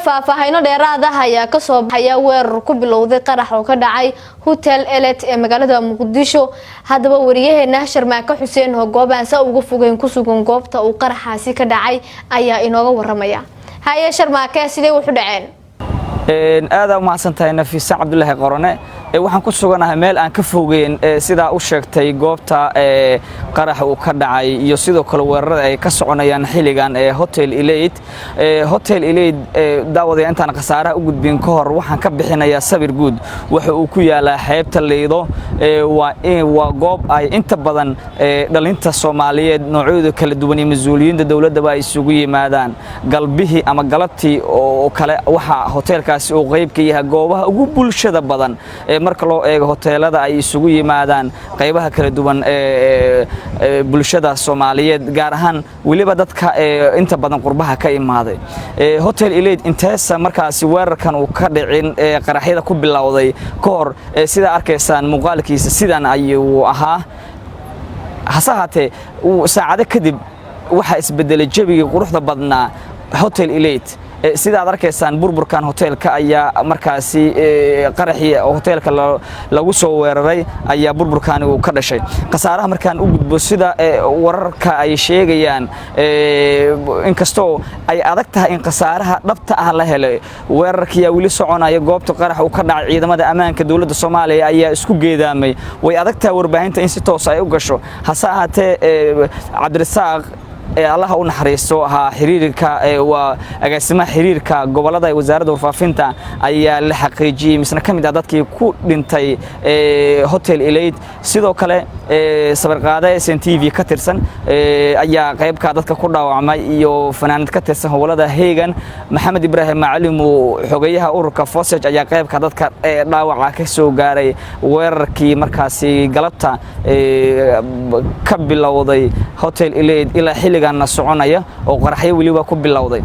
faahfaahino dheeraad ah ayaa ka soo baxaya weerar ku bilowday qarax oo ka dhacay Hotel Elite ee magaalada Muqdisho. Haddaba wariyaheena Sharmaaka Xuseen oo goobaansa ugu fogeen ku sugan goobta uu qaraxaasi ka dhacay ayaa inooga waramaya. Haye Sharmaaka, sidee wuxuu dhaceen? aad ma xasantahay Nafiisa Cabdullaahi Qorone waxaan ku suganahay meel aan ka fogeyn sida uu sheegtay goobta qarax uu ka dhacay iyo sidoo kale weerarada ay ka soconayaan xiligan Hotel Elite daawada intaan qasaaraha u gudbin ka hor waxaan ka bixinayaa sawir guud waxa uu ku yaalaa xeebta Liido waa goob ay inta badan dhalinta Soomaaliyeed noocyada kala duwan iyo mas'uuliyiinta dawladda ay isugu yimaadaan galbihii ama galabtii oo kale waxa hotelkaasi uu qayb ka yahay goobaha ugu bulshada badan marka loo eego hoteelada ay isugu yimaadaan qaybaha kala duwan bulshada Soomaaliyeed gaar ahaan waliba dadka inta badan qurbaha ka imaaday Hotel Elite inteesa markaasi weerarkan uu ka dhicin qaraxyada ku bilowday ka hor sida arkaysaan muuqaalkiisa sidan ayuu ahaa hasaate saacado kadib waxa isbedelay jawiga quruxda badnaa Hotel Elite sida aad arkaysaan burburkan hotelka ayaa markaasi qaraxii hotelka lagu soo weeraray ayaa burburkan uu ka dhashay qasaaraha markaan u gudbo sida wararka ay sheegayaan inkastoo ay adag tahay in qasaaraha dhabta ah la helay weerarkii wali soconaya goobta qarax uu ka dhacay ciidamada ammaanka dawladda Soomaaliya ayaa isku geedaamay way adag tahay warbaahinta in si toos ay u gasho hase ahaatee Cabdirasaaq Allah u naxariisto xiriirka waa agaasimaha xiriirka gobolada wasaaradda warfaafinta ayaa la xaqiijiyay misna kamid ah dadkii ku dhintay Hotel Elite sidoo kale sabarqaada SNTV ka tirsan ayaa qayb ka dadka ku dhaawacmay iyo fanaanad ka tirsan gobolada Heegan Maxamed Ibraahim Macallim oo xogayaha ururka Fossage ayaa qayb ka dadka dhaawaca ka soo gaaray weerarkii markaasi galabta ka bilowday Hotel Elite ilaa xiligan soconaya oo qaraxyo waliba ku bilowday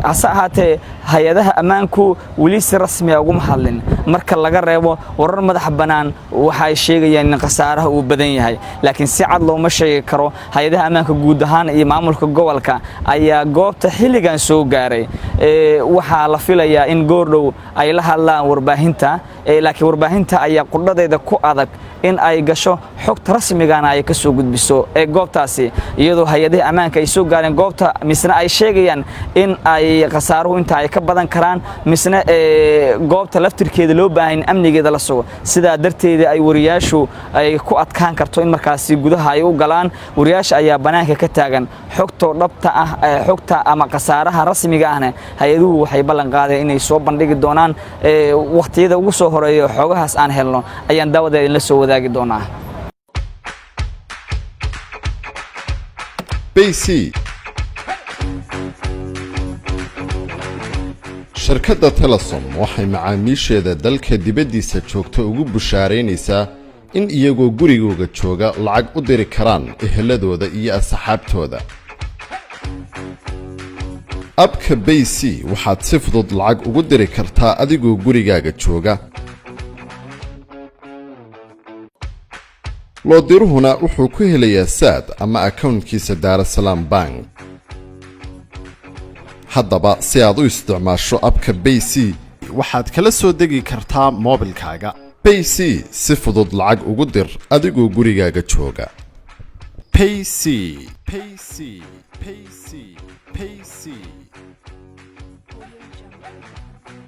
hase ahaatee hay'adaha ammaanku wali si rasmi ah ugu mahadlin marka laga reebo warar madax banaan waxa ay sheegayaan in qasaaraha uu badan yahay laakiin si cad looma sheegi karo hay'adaha ammaanka guud ahaan iyo maamulka gobolka ayaa goobta xiligan soo gaaray waxa la filayaa in goordhow ay la hadlaan warbaahinta laakiin warbaahinta ayaa qudhadeeda ku adag in ay gasho xogta rasmiga ah ay ka soo gudbiso goobtaasi iyadoo hay'adaha ammaanka ay soo gaareen goobta misna ay sheegayaan in ay qasaaruhu inta ay ka badan karaan misna goobta laftirkeeda loo baahan amnigeeda la sugo sida darteeda ay wariyaashu ay ku adkaan karto in markaasi gudaha ay u galaan wariyaasha ayaa banaanka ka taagan xogta dhabta ah xogta ama qasaaraha rasmiga ahna hay'aduhu waxay ballan qaadeen inay soo bandhigi doonaan waqtiyada ugu soo horeeyo xogahaas aan helno ayaan daawadeeda la soo wadaagi doonaa BC shirkadda Telesom waxay macaamiisheeda dalka dibaddiisa joogta ugu bushaaraynaysaa in iyagoo gurigooda jooga lacag u diri karaan eheladooda iyo asxaabtooda abka BC waxaad si fudud lacag ugu diri kartaa adigoo gurigaaga jooga loo diruhuna wuxuu ku helayaa saad ama accountkiisa Daarasalaam Bank haddaba si aad u isticmaasho abka BC waxaad kala soo degi kartaa moobilkaaga BC si fudud lacag ugu dir adigoo gurigaaga jooga payc